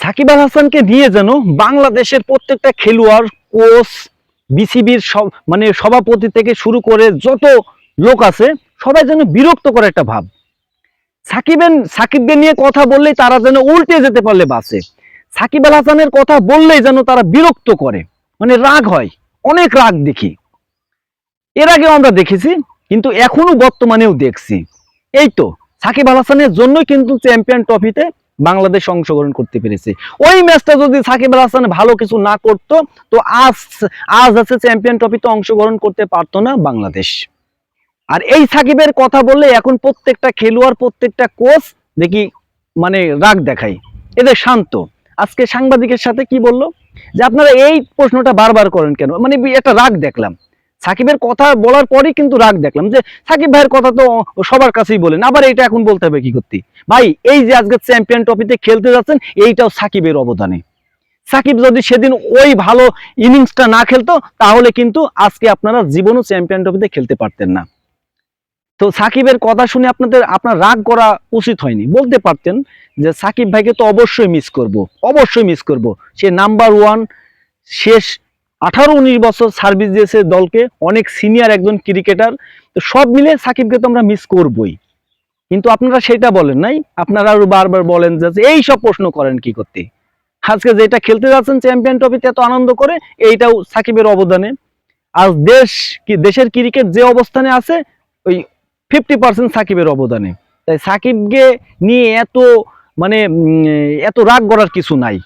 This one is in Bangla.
সাকিব আল হাসানকে নিয়ে যেন বাংলাদেশের প্রত্যেকটা খেলোয়াড়, কোচ, বিসিবির সব সভাপতি থেকে শুরু করে যত লোক আছে সবাই যেন বিরক্ত করে একটা ভাব। সাকিবকে নিয়ে কথা বললেই তারা যেন উল্টে যেতে পারলে বাঁচে। সাকিব আল হাসানের কথা বললেই যেন তারা বিরক্ত করে, রাগ হয়, অনেক রাগ দেখি। এর আগেও আমরা দেখেছি, কিন্তু এখনো বর্তমানেও দেখছি। এই তো সাকিব আল হাসানের জন্যই কিন্তু চ্যাম্পিয়ন ট্রফিতে বাংলাদেশ অংশগ্রহণ করতে পেরেছে। ওই ম্যাচটা যদি সাকিব আল হাসান ভালো কিছু না করতো তো আজ আছে চ্যাম্পিয়ন ট্রফিতে অংশগ্রহণ করতে পারতো না বাংলাদেশ। আর এই সাকিবের কথা বললে এখন প্রত্যেকটা খেলোয়াড়, প্রত্যেকটা কোচ দেখি রাগ দেখায়, এদের শান্ত। আজকে সাংবাদিকের সাথে কি বললো যে আপনারা এই প্রশ্নটা বারবার করেন কেন, একটা রাগ দেখলাম সাকিবের কথা বলার পরেই, কিন্তু রাগ দেখলাম যে সাকিব ভাইয়ের কথা তো সবার কাছেই বলেন, আবার এটা এখন বলতে হবে কি করতে? ভাই, এই যে আজকে চ্যাম্পিয়ন ট্রফিতে খেলতে যাচ্ছেন, এইটাও সাকিবের অবদানে। সাকিব যদি সেদিন ওই ভালো ইনিংসটা না খেলতো তাহলে কিন্তু আজকে আপনারা জীবনও চ্যাম্পিয়ন ট্রফিতে খেলতে পারতেন না। তো সাকিবের কথা শুনে আপনার রাগ করা উচিত হয়নি, বলতে পারতেন যে সাকিব ভাইকে তো অবশ্যই মিস করব, অবশ্যই মিস করব। সে নাম্বার ওয়ান, শেষ 18-19 বছর সার্ভিস দিয়েছে দলকে, অনেক সিনিয়র একজন ক্রিকেটার। তো সব মিলে সাকিবকে তো আমরা মিস করবই, কিন্তু আপনারা সেটা বলেন নাই। আপনারা আরো বারবার বলেন যে এই সব প্রশ্ন করেন কি করতে। আজকে যেটা খেলতে যাচ্ছেন চ্যাম্পিয়ন ট্রফিতে এত আনন্দ করে, এইটাও সাকিবের অবদানে। আজ দেশের ক্রিকেট যে অবস্থানে আছে, ওই 50% সাকিবের অবদানে। তাই সাকিবকে নিয়ে এত এত রাগ করার কিছু নাই।